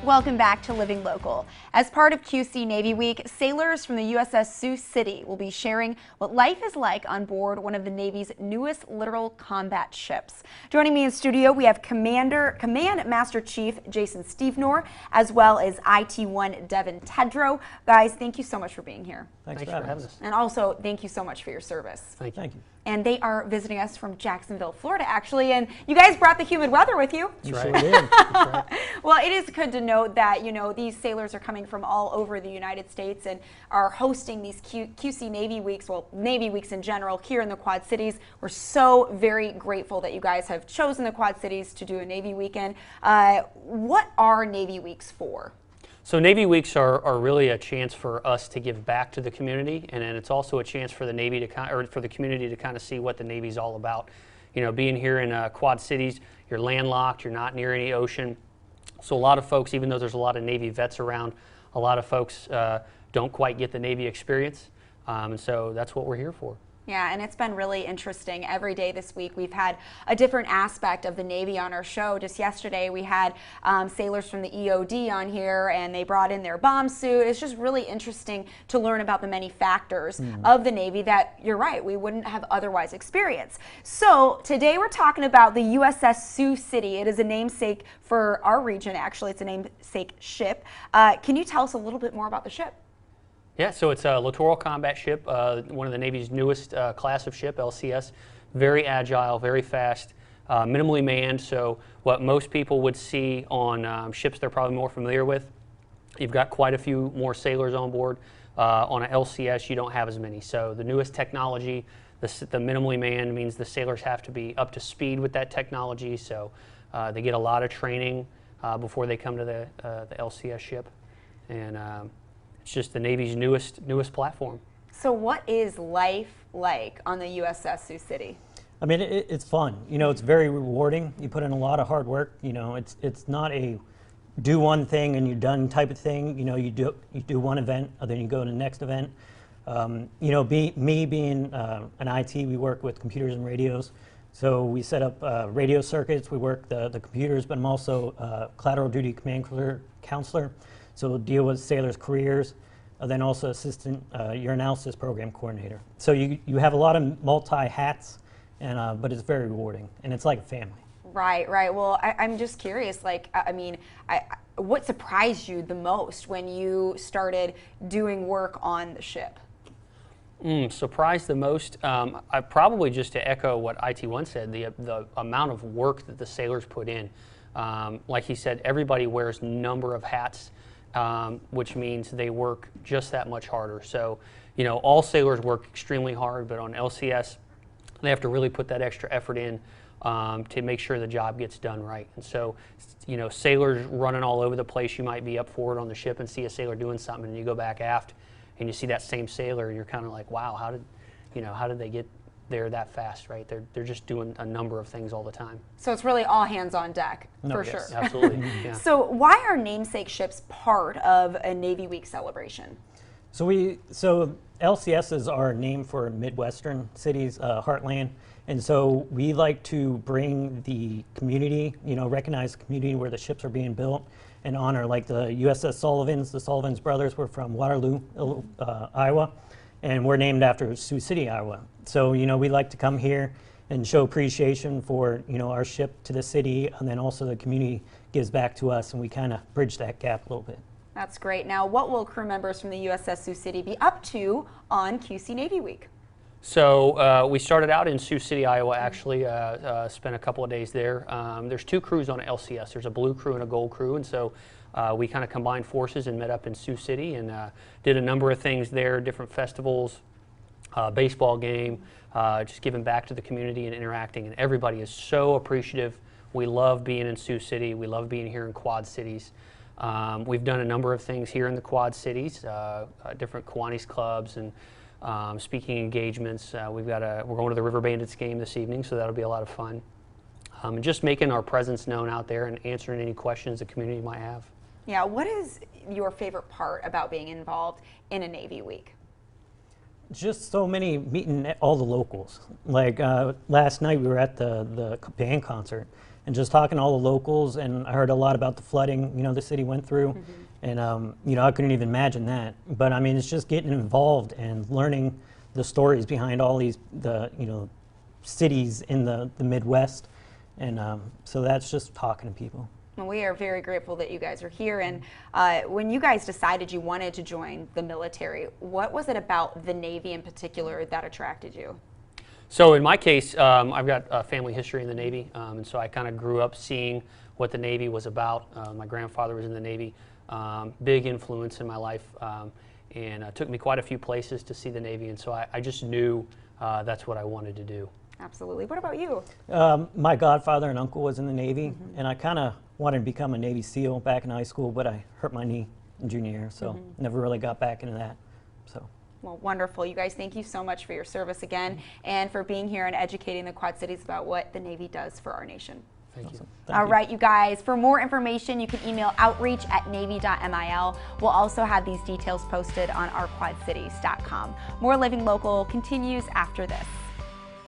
Welcome back to Living Local. As part of QC Navy Week, sailors from the USS Sioux City will be sharing what life is like on board one of the Navy's newest littoral combat ships. Joining me in studio, we have Command Master Chief Jason Stevenor, as well as IT-1 Devin Tedrow. Guys, thank you so much for being here. Thanks for having us. And also, thank you so much for your service. Thank you. And they are visiting us from Jacksonville, Florida, actually. And you guys brought the humid weather with you. That's right. Sure did. That's right. Well, it is good to note that, these sailors are coming from all over the United States and are hosting these QC Navy Weeks, well, Navy Weeks in general, here in the Quad Cities. We're so very grateful that you guys have chosen the Quad Cities to do a Navy weekend. What are Navy Weeks for? So Navy Weeks are really a chance for us to give back to the community, and then it's also a chance for the Navy to for the community to kind of see what the Navy's all about. Being here in Quad Cities, you're landlocked, you're not near any ocean. So a lot of folks, even though there's a lot of Navy vets around, a lot of folks don't quite get the Navy experience, and so that's what we're here for. Yeah, and it's been really interesting. Every day this week we've had a different aspect of the Navy on our show. Just yesterday we had sailors from the EOD on here, and they brought in their bomb suit. It's just really interesting to learn about the many factors of the Navy that, you're right, we wouldn't have otherwise experienced. So today we're talking about the USS Sioux City. It is a namesake for our region, actually. It's a namesake ship. Can you tell us a little bit more about the ship? Yeah, so it's a littoral combat ship, one of the Navy's newest class of ship, LCS. Very agile, very fast, minimally manned. So what most people would see on ships they're probably more familiar with, you've got quite a few more sailors on board. On an LCS, you don't have as many. So the newest technology, the minimally manned, means the sailors have to be up to speed with that technology. So they get a lot of training before they come to the LCS ship. And it's just the Navy's newest platform. So what is life like on the USS Sioux City? I mean, it's fun. It's very rewarding. You put in a lot of hard work. It's not a do one thing and you're done type of thing. You do one event, and then you go to the next event. Me being an IT, we work with computers and radios. So we set up radio circuits. We work the computers, but I'm also a collateral duty command counselor. So we'll deal with sailors' careers, then also assistant urinalysis program coordinator. So you have a lot of multi-hats, but it's very rewarding, and it's like a family. Right. Well, I'm just curious, what surprised you the most when you started doing work on the ship? Surprised the most? I probably, just to echo what IT-1 said, the amount of work that the sailors put in. Like he said, everybody wears a number of hats. Which means they work just that much harder. So, all sailors work extremely hard, but on LCS, they have to really put that extra effort in to make sure the job gets done right. And so, sailors running all over the place. You might be up forward on the ship and see a sailor doing something, and you go back aft and you see that same sailor, and you're kind of like, wow, how did they get there that fast, right? They're just doing a number of things all the time. So it's really all hands on deck, for sure. Absolutely. Yeah. So why are namesake ships part of a Navy Week celebration? So LCSs are named for Midwestern cities, heartland, and so we like to bring the community, recognize the community where the ships are being built, and honor like the USS Sullivans. The Sullivans brothers were from Waterloo, Iowa. And we're named after Sioux City, Iowa. So, we like to come here and show appreciation for, our ship to the city, and then also the community gives back to us, and we kind of bridge that gap a little bit. That's great. Now, what will crew members from the USS Sioux City be up to on QC Navy Week? So we started out in Sioux City, Iowa, actually, spent a couple of days there. There's two crews on LCS. There's a blue crew and a gold crew, and so we kind of combined forces and met up in Sioux City and did a number of things there, different festivals, baseball game, just giving back to the community and interacting, and everybody is so appreciative. We love being in Sioux City. We love being here in Quad Cities. We've done a number of things here in the Quad Cities, different Kiwanis clubs and speaking engagements. We're going to the River Bandits game this evening, so that'll be a lot of fun. And just making our presence known out there and answering any questions the community might have. Yeah, what is your favorite part about being involved in a Navy Week? Just so many, meeting all the locals. Like last night we were at the band concert, and just talking to all the locals, and I heard a lot about the flooding, you know, the city went through, and you know, I couldn't even imagine that. But I mean, it's just getting involved and learning the stories behind all these, you know, cities in the Midwest, and so that's just talking to people. Well, we are very grateful that you guys are here. And when you guys decided you wanted to join the military, what was it about the Navy in particular that attracted you? So in my case, I've got a family history in the Navy, and so I kind of grew up seeing what the Navy was about. My grandfather was in the Navy, big influence in my life, and took me quite a few places to see the Navy, and so I just knew that's what I wanted to do. Absolutely. What about you? My godfather and uncle was in the Navy, and I kind of wanted to become a Navy SEAL back in high school, but I hurt my knee in junior year, so never really got back into that. So. Well, wonderful. You guys, thank you so much for your service again and for being here and educating the Quad Cities about what the Navy does for our nation. Thank you. All right, you guys, for more information, you can email outreach@navy.mil. We'll also have these details posted on ourquadcities.com. More Living Local continues after this.